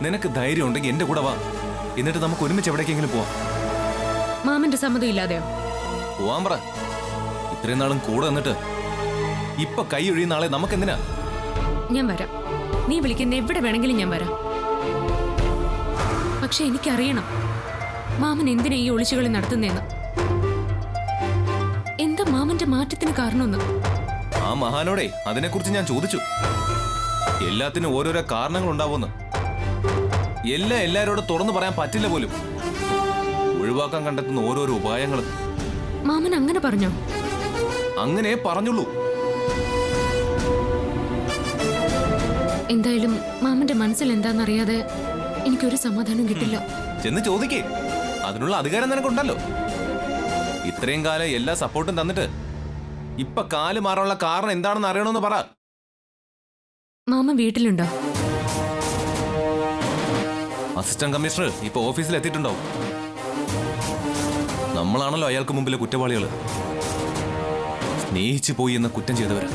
നിനക്ക് ധൈര്യം ഉണ്ടെങ്കിൽ എന്റെ കൂടെ വാ. എന്നിട്ട് നമുക്ക് ഒരുമിച്ച് എവിടേക്കെങ്കിലും പോവാം. മാമന്റെ സമ്മതം ഇല്ലാതെയോ? പോവാൻ പറ. ഇത്രയും നാളും കൂടെ നിന്നിട്ട് ഇപ്പൊ കൈ ഒഴിയുന്ന ആളെ നമുക്കെന്തിനാ? ഞാൻ വരാം. നീ വിളിക്കുന്ന എവിടെ വേണമെങ്കിലും ഞാൻ വരാം. പക്ഷെ എനിക്കറിയണം മാമൻ എന്തിനാ ഈ ഒളിച്ചുകളി നടത്തുന്നേന്ന്. എന്താ മാമന്റെ മാറ്റത്തിന് കാരണമെന്ന്. ആ മഹാനോടെ അതിനെക്കുറിച്ച് ഞാൻ ചോദിച്ചു. എല്ലാത്തിനും ഓരോരോ കാരണങ്ങൾ ഉണ്ടാവുമെന്ന്. എല്ലാരോടും തുറന്നു പറയാൻ പറ്റില്ല പോലും. ഒഴിവാക്കാൻ കണ്ടെത്തുന്ന ഓരോരോ ഉപായങ്ങൾ. മാമൻ അങ്ങനെ പറഞ്ഞോ? അങ്ങനെ പറഞ്ഞുള്ളൂ. എന്തായാലും മാമന്റെ മനസ്സിൽ എന്താണെന്നറിയാതെ എനിക്കൊരു സമാധാനം കിട്ടില്ല. ചെന്ന് ചോദിക്കേ. അതിനുള്ള അധികാരം നിനക്കുണ്ടല്ലോ. ഇത്രയും കാലം എല്ലാ സപ്പോർട്ടും തന്നിട്ട് ഇപ്പൊ കാല് മാറാനുള്ള കാരണം എന്താണെന്ന് അറിയണമെന്ന് പറ. മാമൻ വീട്ടിലുണ്ടോ? അസിസ്റ്റന്റ് കമ്മീഷണർ ഇപ്പൊ ഓഫീസിൽ എത്തിയിട്ടുണ്ടാവും. നമ്മളാണല്ലോ അയാൾക്ക് മുമ്പിലെ കുറ്റവാളികൾ. സ്നേഹിച്ചു പോയി എന്ന കുറ്റം ചെയ്തവരാ.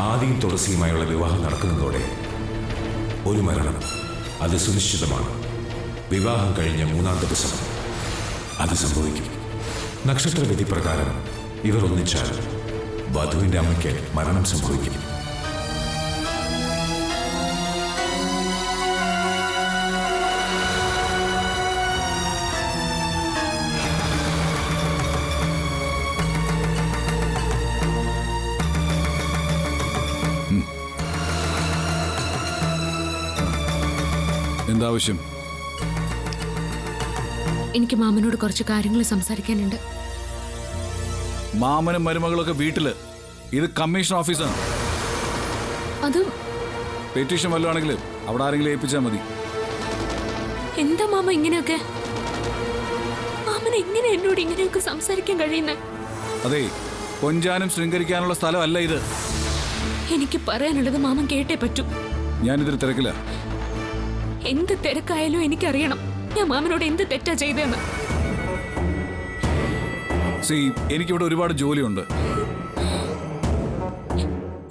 ആദിയും തുളസിയുമായുള്ള വിവാഹം നടക്കുന്നതോടെ ഒരു മരണം അത് സുനിശ്ചിതമാണ്. വിവാഹം കഴിഞ്ഞ 3-ാം ദിവസം അത് സംഭവിക്കും. നക്ഷത്രവിധി പ്രകാരം ഇവർ ഒന്നിച്ചാൽ വധുവിന്റെ അമ്മയ്ക്ക് മരണം സംഭവിക്കും. എന്താവശ്യം? എനിക്ക് മാമനോട് കുറച്ച് കാര്യങ്ങൾ സംസാരിക്കാനുണ്ട്. മാമനും മരുമകളൊക്കെ വീട്ടില്. ഇത് കമ്മീഷൻ ഓഫീസാണ്. അത് പെറ്റീഷൻ വല്ലതാണെങ്കിൽ അവിടെ ആരെങ്കിലും ഏൽപ്പിച്ചാൽ മതി. എന്താ മാമ ഇങ്ങനെയൊക്കെ? മാമൻ എങ്ങനെ എന്നോട് ഇങ്ങനെയൊക്കെ സംസാരിക്കാൻ കഴിയുന്നേ? അതെ, കൊഞ്ചാനും ശൃംഗരിക്കാനുള്ള സ്ഥലമല്ല ഇത്. എനിക്ക് പറയാനുള്ളത് മാമൻ കേട്ടേ പറ്റൂ. ഞാനിതിൽ തിരക്കില്ല. എന്ത് തിരക്കായാലും എനിക്കറിയണം ഞാൻ മാമനോട് എന്ത് തെറ്റാ ചെയ്തതെന്ന്. എനിക്കിവിടെ ഒരുപാട് ജോലിയുണ്ട്.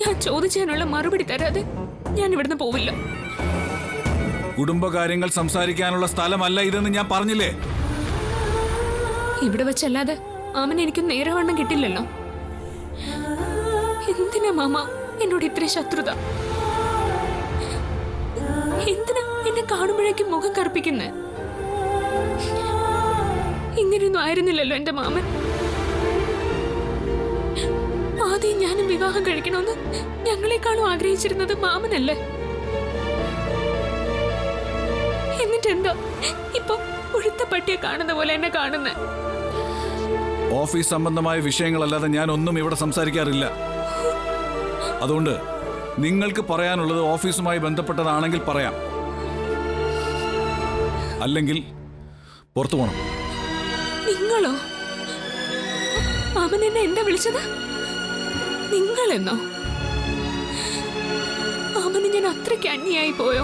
ഞാൻ ചോദിച്ചതിനുള്ള മറുപടി തരാതെ ഞാൻ ഇവിടുന്ന് പോവില്ല. കുടുംബകാര്യങ്ങൾ സംസാരിക്കാനുള്ള സ്ഥലമല്ല ഇതെന്ന് ഞാൻ പറഞ്ഞില്ലേ? ഇവിടെ വെച്ചല്ലാതെ മാമൻ എനിക്ക് നേരവണ്ണം കിട്ടില്ലല്ലോ. എന്തിനാ മാമ എന്നോട് ഇത്ര ശത്രുത? എന്തിനാ എന്നെ കാണുമ്പോഴേക്കും മുഖം കറുപ്പിക്കുന്നേ? ഇങ്ങനെയൊന്നും ആയിരുന്നില്ലല്ലോ എന്റെ മാമൻ. ആദ്യം ഞാനും വിവാഹം കഴിക്കണമെന്ന് ഞങ്ങളെക്കാളും ആഗ്രഹിച്ചിരുന്നത് മാമനല്ലേ? എന്നിട്ടെന്താ ഇപ്പൊ ഉഴുത്ത പട്ടിയെ കാണുന്ന പോലെ എന്നെ കാണുന്നേ? ഓഫീസ് സംബന്ധമായ വിഷയങ്ങളല്ലാതെ ഞാൻ ഒന്നും ഇവിടെ സംസാരിക്കാറില്ല. അതുകൊണ്ട് നിങ്ങൾക്ക് പറയാനുള്ളത് ഓഫീസുമായി ബന്ധപ്പെട്ടതാണെങ്കിൽ പറയാം, അല്ലെങ്കിൽ പുറത്തു പോണം. നിങ്ങളോ? മാമൻ എന്നെ എന്താ വിളിച്ചത്? നിങ്ങളെന്നോ? മാമന് ഞാൻ അത്രയ്ക്ക് അന്യായി പോയോ?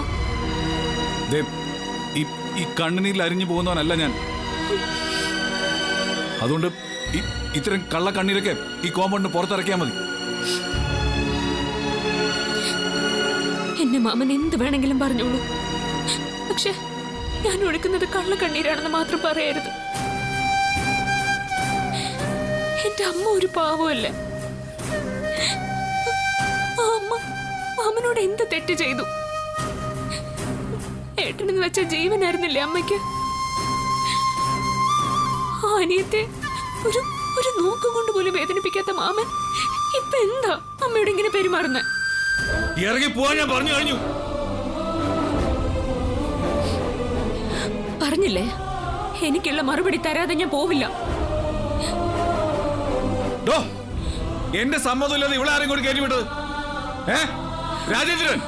ഈ കണ്ണുനീരിൽ അരിഞ്ഞു പോകുന്നവനല്ല ഞാൻ. അതുകൊണ്ട് ഇത്തരം കള്ളക്കണ്ണീരൊക്കെ ഈ കോമ്പൗണ്ടിന് പുറത്തിറക്കിയാൽ മതി. എന്നെ മാമൻ എന്ത് വേണമെങ്കിലും പറഞ്ഞോളൂ. പക്ഷെ ഞാൻ ഒഴുക്കുന്നത് കള്ളക്കണ്ണീരാണെന്ന് മാത്രം പറയരുത്. എന്റെ അമ്മ ഒരു പാവമല്ലേ? ആ അമ്മ മാമനോട് എന്ത് തെറ്റ് ചെയ്തു? ഏട്ടനെന്ന് വെച്ച ജീവനായിരുന്നില്ലേ അമ്മയ്ക്ക്? ആ അനിയത്തെ ഒരു ഒരു നോക്കം കൊണ്ട് പോലും വേദനിപ്പിക്കാത്ത മാമൻ ഇപ്പൊ എന്താ അമ്മയോട് ഇങ്ങനെ പെരുമാറുന്നത്? ഇറങ്ങി പോവാൻ ഞാൻ പറഞ്ഞു കഴിഞ്ഞു. പറഞ്ഞില്ലേ, എനിക്കുള്ള മറുപടി തരാതെ ഞാൻ പോവില്ല. ഡോ, എന്റെ സമ്മതമില്ലാതെ ഇവിടെ ആരും കൂടി കയറ്റി വിട്ടത്? രാജേന്ദ്രൻ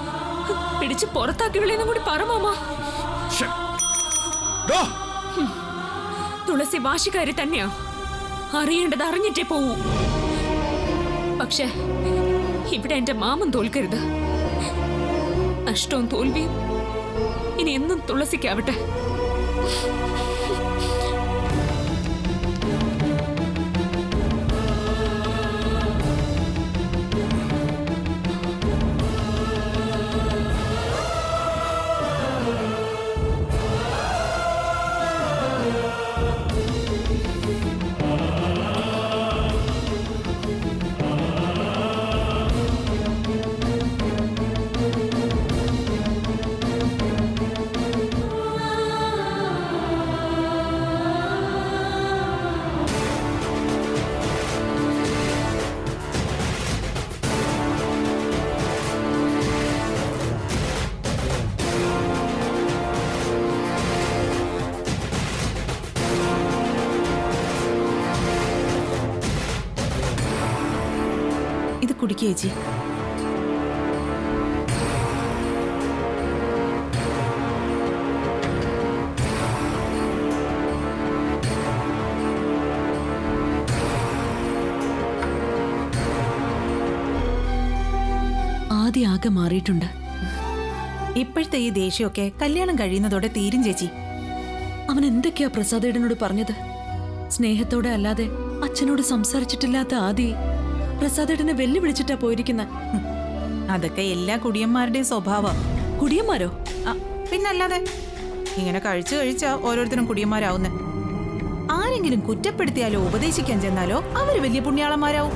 പിടിച്ച് പുറത്താക്കി വിളിയെന്നും കൂടി പറ മാമ. ശ്ശെ. ഡോ, തുളസി വാശിക്കാരി തന്നെയാ, അറിയേണ്ടത് അറിഞ്ഞിട്ടേ പോവൂ. പക്ഷെ ഇവിടെ എന്റെ മാമൻ തോൽക്കരുത്. നഷ്ടവും തോൽവിയും ഇനി എന്നും തുളസിക്കാവട്ടെ. ഇത് കുടിക്കുക ചേച്ചി. ആദ്യം ആകെ മാറിയിട്ടുണ്ട്. ഇപ്പോഴത്തെ ഈ ദേഷ്യമൊക്കെ കല്യാണം കഴിയുന്നതോടെ തീരും ചേച്ചി. അവൻ എന്തൊക്കെയാ പ്രസാദേടനോട് പറഞ്ഞത്? സ്നേഹത്തോടെ അല്ലാതെ അച്ഛനോട് സംസാരിച്ചിട്ടില്ലാത്ത ആദി പ്രസാദേടനെ വെല്ലുവിളിച്ചിട്ടാ പോയിരിക്കുന്ന. അതൊക്കെ എല്ലാ കുടിയന്മാരുടെയും സ്വഭാവം. കുടിയന്മാരോ? പിന്നല്ലാതെ ഇങ്ങനെ കഴിച്ചു കഴിച്ചാ ഓരോരുത്തരും കുടിയന്മാരാവുന്നെ. ആരെങ്കിലും കുറ്റപ്പെടുത്തിയാലോ ഉപദേശിക്കാൻ ചെന്നാലോ അവര് വലിയ പുണ്യാളന്മാരാവും.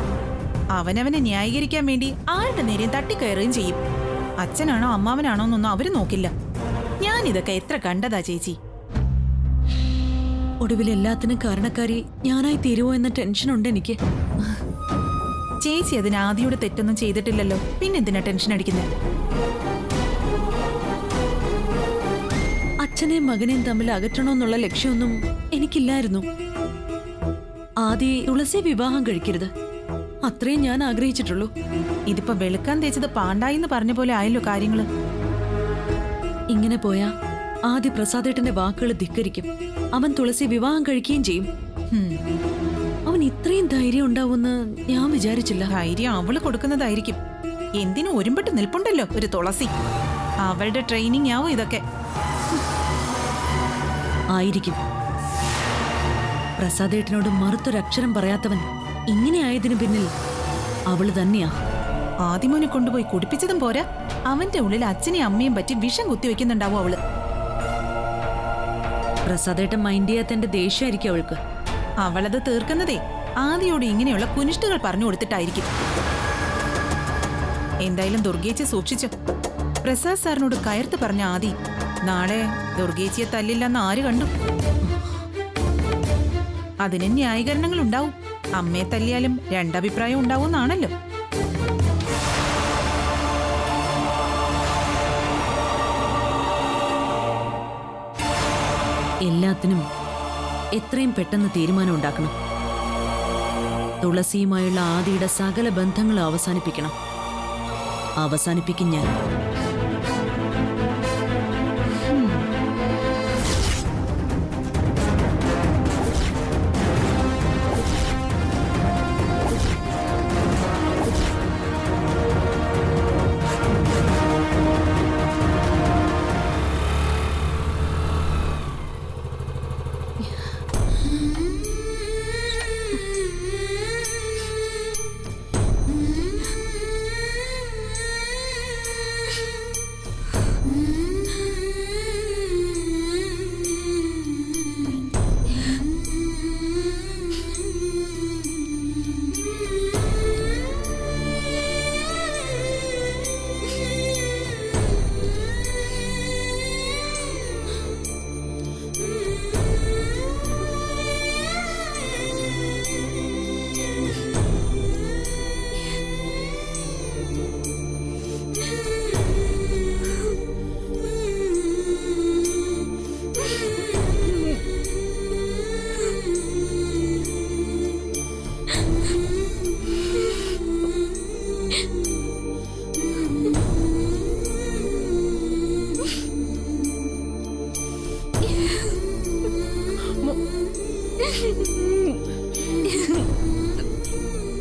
അവനവനെ ന്യായീകരിക്കാൻ വേണ്ടി ആരുടെ നേരെയും തട്ടിക്കയറുകയും ചെയ്യും. അച്ഛനാണോ അമ്മാവനാണോ എന്നൊന്നും അവര് നോക്കില്ല. ഞാൻ ഇതൊക്കെ എത്ര കണ്ടതാ ചേച്ചി. ഒടുവിൽ എല്ലാത്തിനും കാരണക്കാരി ഞാനായി തീരുവോ എന്ന ടെൻഷനുണ്ട് എനിക്ക്. ചേച്ചി അതിന് ആദിയുടെ തെറ്റൊന്നും ചെയ്തിട്ടില്ലല്ലോ, പിന്നെന്തിനാ ടെൻഷൻ അടിക്കുന്നത്? അച്ഛനെയും മകനെയും തമ്മിൽ അകറ്റണമെന്നുള്ള ലക്ഷ്യമൊന്നും എനിക്കില്ലായിരുന്നു. ആദി തുളസി വിവാഹം കഴിക്കരുത്, അത്രയും ഞാൻ ആഗ്രഹിച്ചിട്ടുള്ളൂ. ഇതിപ്പോ വെളുക്കാൻ തേച്ചത് പാണ്ടായിന്ന് പറഞ്ഞ പോലെ ആയല്ലോ കാര്യങ്ങള്. ഇങ്ങനെ പോയാ ആദി പ്രസാദേട്ടന്റെ വാക്കുകൾ ധിക്കരിക്കും. അവൻ തുളസി വിവാഹം കഴിക്കുകയും ചെയ്യും. അവൻ ഇത്രയും ധൈര്യം ഉണ്ടാവുമെന്ന് ഞാൻ വിചാരിച്ചില്ല. ധൈര്യം അവള് കൊടുക്കുന്നതായിരിക്കും. എന്തിനും ഒരുമ്പെട്ട് നിൽപ്പുണ്ടല്ലോ ഒരു തുളസി. അവളുടെ ട്രെയിനിങ് ആവും ഇതൊക്കെ. ആയിരിക്കും. പ്രസാദേട്ടനോട് മറുത്തൊരക്ഷരം പറയാത്തവൻ ഇങ്ങനെ ആയതിനു പിന്നിൽ അവള് തന്നെയാ. ആദിമോനെ കൊണ്ടുപോയി കുടിപ്പിച്ചതും പോരാ, അവന്റെ ഉള്ളിൽ അച്ഛനെയും അമ്മയും പറ്റി വിഷം കുത്തിവെക്കുന്നുണ്ടാവും അവള്. പ്രസാദേട്ടൻ മൈൻഡ് ചെയ്യാത്തന്റെ ദേഷ്യമായിരിക്കും അവൾക്ക്. അവളത് തീർക്കുന്നതേ ആദിയോട് ഇങ്ങനെയുള്ള കുനിഷ്ടുകൾ പറഞ്ഞു കൊടുത്തിട്ടായിരിക്കും. എന്തായാലും ദുർഗേച്ചി സൂക്ഷിച്ചു. പ്രസാദ് സാറിനോട് കയർത്ത് പറഞ്ഞ ആദി നാളെ ദുർഗേച്ചിയെ തല്ലില്ലെന്ന് ആര് കണ്ടു? അതിന് ന്യായീകരണങ്ങൾ ഉണ്ടാവും. അമ്മയെ തല്ലിയാലും രണ്ടഭിപ്രായം ഉണ്ടാവുമെന്നാണല്ലോ. എല്ലാത്തിനും എത്രയും പെട്ടെന്ന് തീരുമാനം ഉണ്ടാക്കണം. തുളസിയുമായുള്ള ആദിയുടെ സകല ബന്ധങ്ങളും അവസാനിപ്പിക്കണം. അവസാനിപ്പിക്കും ഞാൻ.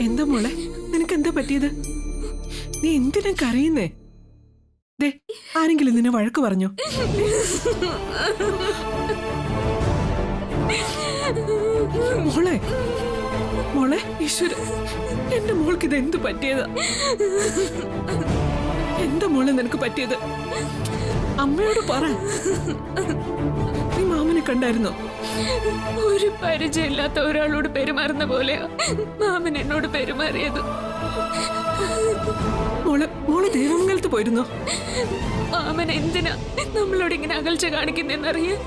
എന്താ മോളെ, നിനക്ക് എന്താ പറ്റിയത്? നീ എന്തിനാ കരയുന്നേ? ദേ, ആരെങ്കിലും നിന്നെ വഴക്ക് പറഞ്ഞോ? മോളെ, മോളെ, ഈശ്വര, എന്റെ മോൾക്ക് ഇത് എന്ത് പറ്റിയതാ? എന്താ മോളെ നിനക്ക് പറ്റിയത്? അമ്മയോട് പറ. നീ മാമനെ കണ്ടായിരുന്നോ? ഒരു പരിചയമില്ലാത്ത ഒരാളോട് പെരുമാറുന്ന പോലെയാ മാമൻ എന്നോട് പെരുമാറിയത്. മോളെ ദേവമംഗലത്ത് പോയിരുന്നോ? മാമൻ എന്തിനാ നമ്മളോട് ഇങ്ങനെ അകൽച്ച കാണിക്കുന്നറിയാൻ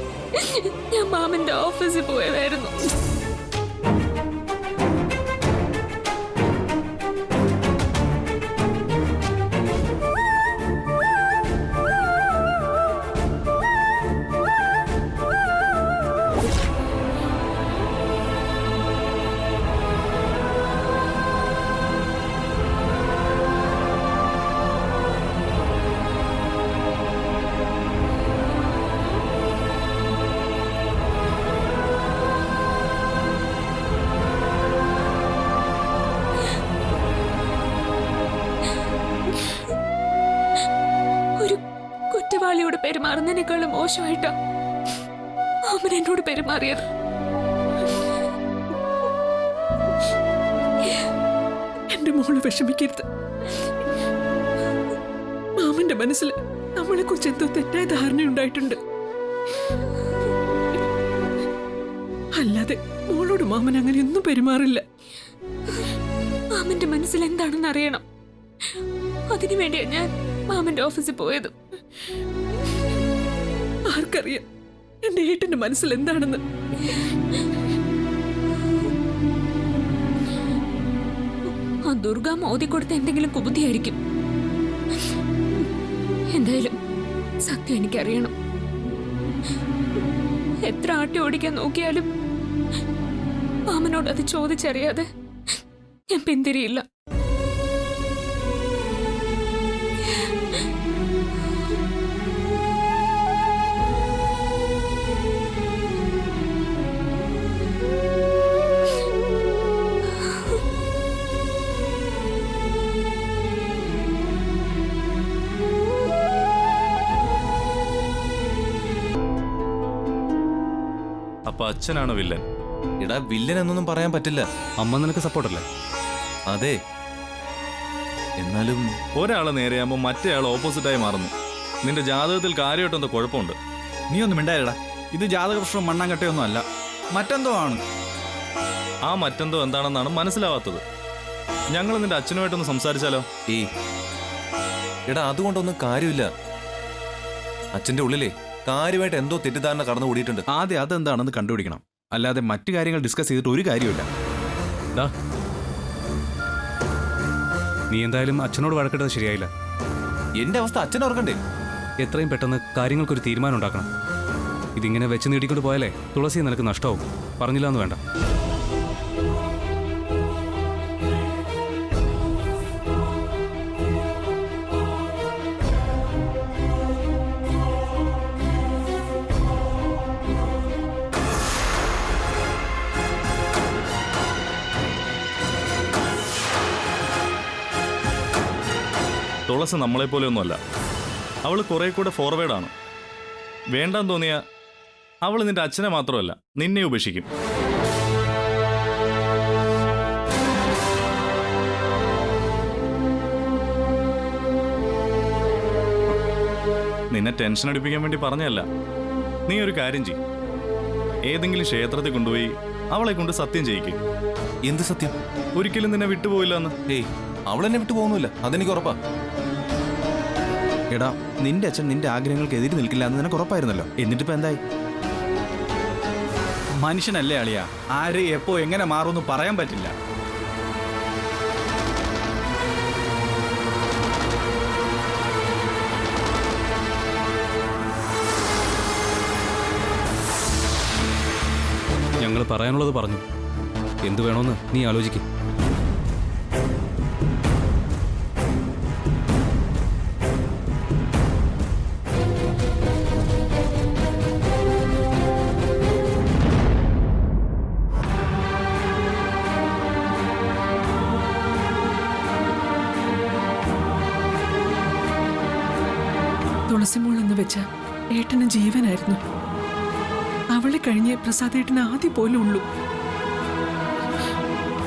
ഞാൻ മാമന്റെ ഓഫീസിൽ പോയതായിരുന്നു. കുറ്റവാളിയോട് പെരുമാറുന്നതിനേക്കാളും മോശമായിട്ടാ മാമൻ എന്നോട് പെരുമാറിയത്. എന്റെ മോള് വിഷമിക്കരുത്. മാമന്റെ മനസ്സിൽ നമ്മളെ കുറിച്ച് എന്തോ തെറ്റായ ധാരണയുണ്ടായിട്ടുണ്ട്. അല്ലാതെ മോളോട് മാമൻ അങ്ങനെയൊന്നും പെരുമാറില്ല. മാമന്റെ മനസ്സിൽ എന്താണെന്ന് അറിയണം. അതിനുവേണ്ടിയാ ഞാൻ മാമന്റെ ഓഫീസിൽ പോയത്. ആർക്കറിയാം എന്റെ ഏട്ടന്റെ മനസ്സിൽ എന്താണെന്ന്? ആ ദുർഗാമ്മ ഓതിക്കൊടുത്ത എന്തെങ്കിലും കുബുദ്ധിയായിരിക്കും. എന്തായാലും സത്യം എനിക്കറിയണം. എത്ര ആട്ടി ഓടിക്കാൻ നോക്കിയാലും മാമനോട് അത് ചോദിച്ചറിയാതെ ഞാൻ പിന്തിരിയില്ല. അപ്പൊ അച്ഛനാണ് വില്ലൻ? എടാ, വില്ലൻ എന്നൊന്നും പറയാൻ പറ്റില്ല. അമ്മ നിനക്ക് സപ്പോർട്ടല്ലേ? അതെ, എന്നാലും ഒരാള് നേരെയാകുമ്പോൾ മറ്റേ ആൾ ഓപ്പോസിറ്റായി മാറുന്നു. നിന്റെ ജാതകത്തിൽ കാര്യമായിട്ടെന്തോ കുഴപ്പമുണ്ട്. നീ ഒന്നും മിണ്ടായിരടാ. ഇത് ജാതക പ്രശ്നം മണ്ണാങ്കട്ടയൊന്നും അല്ല, മറ്റെന്തോ ആണ്. ആ മറ്റെന്തോ എന്താണെന്നാണ് മനസ്സിലാവാത്തത്. ഞങ്ങൾ നിന്റെ അച്ഛനുമായിട്ടൊന്ന് സംസാരിച്ചാലോ? എടാ, അതുകൊണ്ടൊന്നും കാര്യമില്ല. അച്ഛന്റെ ഉള്ളിലേ കാര്യമായിട്ട് എന്തോ തെറ്റിദ്ധാരണ കടന്നു കൂടിയിട്ടുണ്ട്. ആദ്യം അതെന്താണെന്ന് കണ്ടുപിടിക്കണം. അല്ലാതെ മറ്റു കാര്യങ്ങൾ ഡിസ്കസ് ചെയ്തിട്ട് ഒരു കാര്യമില്ല. നീ എന്തായാലും അച്ഛനോട് വഴക്കിട്ടത് ശരിയായില്ല. എന്റെ അവസ്ഥ അച്ഛൻ ഓർക്കണ്ടേ? എത്രയും പെട്ടെന്ന് കാര്യങ്ങൾക്കൊരു തീരുമാനം ഉണ്ടാക്കണം. ഇതിങ്ങനെ വെച്ച് നീട്ടിക്കൊണ്ട് പോയാലേ തുളസി നിനക്ക് നഷ്ടവും. പറഞ്ഞില്ല എന്ന് വേണ്ട. തുളസി നമ്മളെപ്പോലെയൊന്നുമല്ല. അവൾ കുറെ കൂടെ ഫോർവേഡാണ്. വേണ്ടാന്ന് തോന്നിയ അവൾ നിന്റെ അച്ഛനെ മാത്രമല്ല നിന്നെ ഉപേക്ഷിക്കും. നിന്നെ ടെൻഷൻ അടിപ്പിക്കാൻ വേണ്ടി പറഞ്ഞല്ല. നീ ഒരു കാര്യം ചെയ്യും, ഏതെങ്കിലും ക്ഷേത്രത്തിൽ കൊണ്ടുപോയി അവളെ കൊണ്ട് സത്യം ചെയ്യിക്കും. എന്ത് സത്യം? ഒരിക്കലും നിന്നെ വിട്ടുപോയില്ല എന്ന്. അവളെന്നെ വിട്ടു പോകുന്നില്ല, അതെനിക്ക് ഉറപ്പാ. എടാ, നിന്റെ അച്ഛൻ നിന്റെ ആഗ്രഹങ്ങൾക്ക് എതിര് നിൽക്കില്ല എന്ന് നിനക്ക് ഉറപ്പായിരുന്നല്ലോ. എന്നിട്ടിപ്പോ എന്തായി? മനുഷ്യനല്ലേ അളിയാ, ആര് എപ്പോ എങ്ങനെ മാറുമെന്ന് പറയാൻ പറ്റില്ല. ഞങ്ങൾ പറയാനുള്ളത് പറഞ്ഞു. എന്തു വേണമെന്ന് നീ ആലോചിക്കും. വെച്ച ഏട്ടന് ജീവനായിരുന്നു. അവളെ കഴിഞ്ഞ് പ്രസാദേട്ടന് ആദ്യം പോലും ഉള്ളൂ.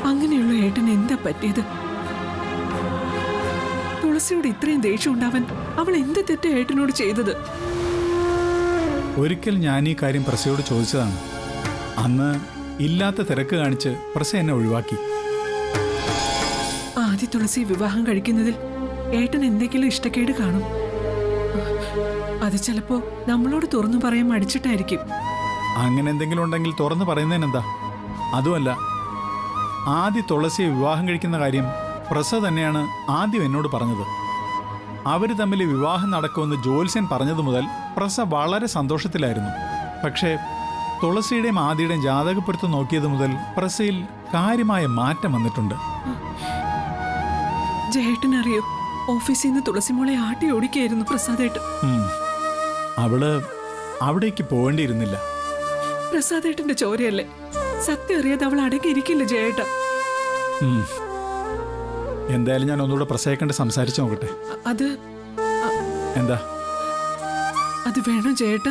അങ്ങനെയുള്ള ഏട്ടൻ എന്താ പറ്റിയത്? തുളസിയോട് ഇത്രയും ദേഷ്യം ഉണ്ടാവാൻ അവൾ എന്ത് തെറ്റ ഏട്ടനോട് ചെയ്തത്? ഒരിക്കൽ ഞാൻ ഈ കാര്യം പ്രസയോട് ചോദിച്ചതാണ്. അന്ന് ഇല്ലാത്ത തിരക്ക് കാണിച്ച് പ്രസ എന്നെ ഒഴിവാക്കി. ആദ്യ തുളസി വിവാഹം കഴിക്കുന്നതിൽ ഏട്ടൻ എന്തെങ്കിലും ഇഷ്ടക്കേട് കാണും. അത് ചിലപ്പോ നമ്മളോട് തുറന്നു പറയാൻ മടിച്ചിട്ടായിരിക്കും. അങ്ങനെ എന്തെങ്കിലും ഉണ്ടെങ്കിൽ തുറന്നു പറയുന്നതിനെന്താ? അതുമല്ല, ആദ്യ തുളസിയെ വിവാഹം കഴിക്കുന്ന കാര്യം പ്രസ തന്നെയാണ് ആദ്യം എന്നോട് പറഞ്ഞത്. അവർ തമ്മിൽ വിവാഹം നടക്കുമെന്ന് ജ്യോത്സ്യൻ പറഞ്ഞതു മുതൽ പ്രസ വളരെ സന്തോഷത്തിലായിരുന്നു. പക്ഷേ തുളസിയുടെയും ആദിയുടെയും ജാതകപ്പൊരുത്തം നോക്കിയത് മുതൽ പ്രസയിൽ കാര്യമായ മാറ്റം വന്നിട്ടുണ്ട്. ജയേട്ടനറിയോ, ഓഫീസിൽ നിന്ന് തുളസിമോളെ ആട്ടി ഓടിക്കായിരുന്നു പ്രസാദേട്ടൻ. അവള് അവിടേക്ക് പോകേണ്ടിയിരുന്നില്ല. പ്രസാദേട്ടന്റെ ചോരയല്ലേ? സത്യം അറിയാതെ അവൾ അടങ്ങിയിരിക്കില്ല ജയേട്ട. എന്തായാലും ഞാൻ ഒന്നുകൂടെ പ്രസയെ കണ്ട് സംസാരിച്ചു നോക്കട്ടെ. അത് എന്താ? അത് വേണം ജയേട്ട.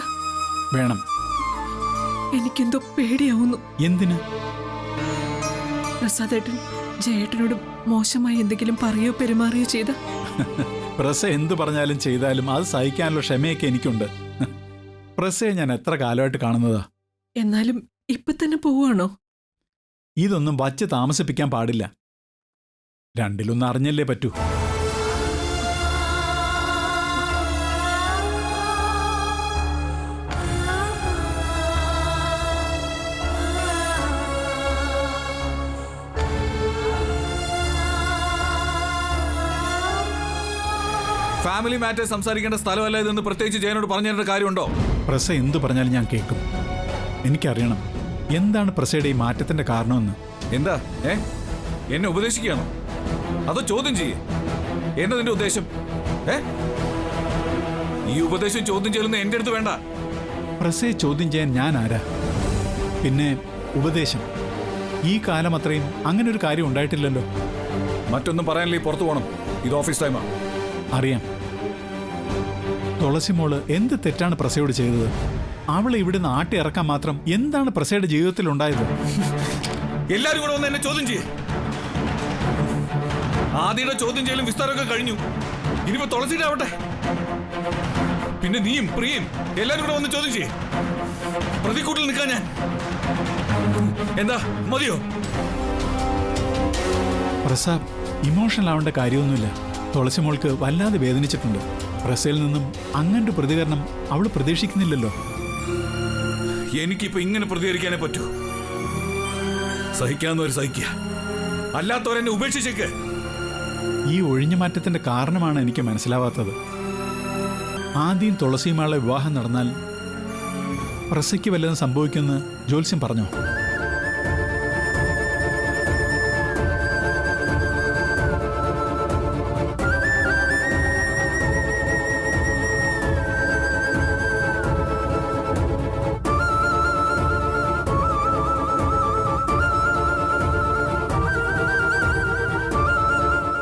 വേണം. എനിക്കെന്തോ പേടിയാവുന്നു. എന്തിന്? പ്രസാദേട്ടൻ ജയേട്ടനോട് മോശമായി എന്തെങ്കിലും പറയോ പെരുമാറിയോ ചെയ്ത? പ്രസ എന്ത് പറഞ്ഞാലും ചെയ്താലും അത് സഹിക്കാനുള്ള ക്ഷമയൊക്കെ എനിക്കുണ്ട്. പ്രസയെ ഞാൻ എത്ര കാലമായിട്ട് കാണുന്നതാ. എന്നാലും ഇപ്പൊ തന്നെ പോവാണോ? ഇതൊന്നും വച്ച് താമസിപ്പിക്കാൻ പാടില്ല. രണ്ടിലൊന്ന് അറിഞ്ഞല്ലേ പറ്റൂ. ഫാമിലി മാറ്റേഴ്സ് സംസാരിക്കേണ്ട സ്ഥലമല്ല ഇതെന്ന് പ്രത്യേകിച്ച് ജയനോട് പറഞ്ഞു തരേണ്ട കാര്യമുണ്ടോ? പ്രസ എന്തു പറഞ്ഞാലും ഞാൻ കേൾക്കും. എനിക്കറിയണം എന്താണ് പ്രസയുടെ ഈ മാറ്റത്തിന്റെ കാരണമെന്ന്. എന്താ എന്നെ ഉപദേശിക്കുകയാണോ അതോ ചോദ്യം ചെയ്യേ? എന്താ നിന്റെ ഉദ്ദേശം? ഈ ഉപദേശം ചോദ്യം ചെയ്യുന്ന എന്റെ അടുത്ത് വേണ്ട. പ്രസയെ ചോദ്യം ചെയ്യാൻ ഞാൻ ആരാ? പിന്നെ ഉപദേശം? ഈ കാലം അത്രയും അങ്ങനെ ഒരു കാര്യം ഉണ്ടായിട്ടില്ലല്ലോ. മറ്റൊന്നും പറയാനില്ലേ, പുറത്തു പോകണം. ഇത് ഓഫീസ് ടൈമാ. അറിയാം. തുളസി മോള് എന്ത് തെറ്റാണ് പ്രസയോട് ചെയ്തത്? അവളെ ഇവിടുന്ന് ആട്ടി ഇറക്കാൻ മാത്രം എന്താണ് പ്രസയുടെ ജീവിതത്തിൽ ഉണ്ടായത്? എല്ലാരും കൂടെ വന്ന് എന്നെ ചോദ്യം ചെയ്യേ. ആദ്യയുടെ ചോദ്യം ചെയ്യലും വിസ്താരമൊക്കെ കഴിഞ്ഞു. ഇനിയിപ്പോ തുളസിയുടെ ആവട്ടെ. പിന്നെ നീയും പ്രിയയും എല്ലാരും കൂടെ വന്ന് ചോദ്യം ചെയ്യേ. പ്രതിക്കൂട്ടിൽ നിൽക്കാൻ ഞാൻ എന്താ മതിയോ? പ്രസാദ്, ഇമോഷണൽ ആവേണ്ട കാര്യമൊന്നുമില്ല. തുളസി മോൾക്ക് വല്ലാതെ വേദനിച്ചിട്ടുണ്ട്. പ്രസയിൽ നിന്നും അങ്ങനൊരു പ്രതികരണം അവൾ പ്രതീക്ഷിക്കുന്നില്ലല്ലോ. എനിക്കിപ്പോ ഇങ്ങനെ പ്രതികരിക്കാനേ പറ്റൂ. സഹിക്കാവുന്നവർ സഹിക്കുക, അല്ലാത്തവരെന്നെ ഉപേക്ഷിച്ചേക്ക്. ഈ ഒഴിഞ്ഞുമാറ്റത്തിന്റെ കാരണമാണ് എനിക്ക് മനസ്സിലാവാത്തത്. ആദ്യം തുളസിയുമായുള്ള വിവാഹം നടന്നാൽ പ്രസയ്ക്ക് വല്ലതും സംഭവിക്കുമെന്ന് ജ്യോത്സ്യം പറഞ്ഞോ?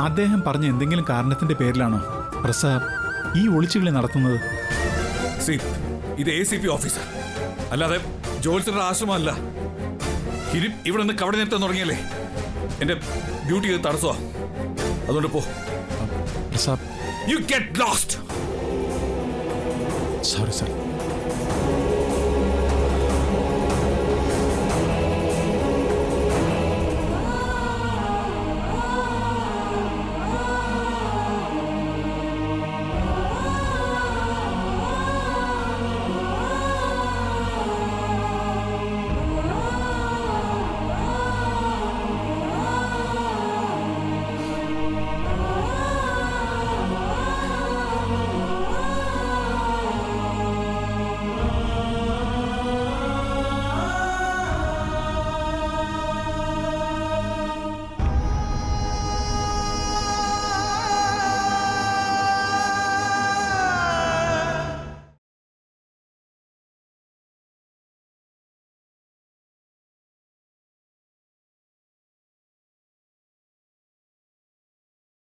അദ്ദേഹം പറഞ്ഞ എന്തെങ്കിലും കാരണത്തിന്റെ പേരിലാണോ പ്രസ ഈ ഒളിച്ചുകളി നടത്തുന്നത്? ഇത് ACP ഓഫീസാ, അല്ലാതെ ജോത്സ്യരുടെ ആശ്രമമല്ല. ഇനി ഇവിടെ നിന്ന് കവടി നിർത്താൻ തുടങ്ങിയല്ലേ എന്റെ ഡ്യൂട്ടി തടസ്സോ. അതുകൊണ്ട് പോ. Prasad, you get lost. Sorry sir.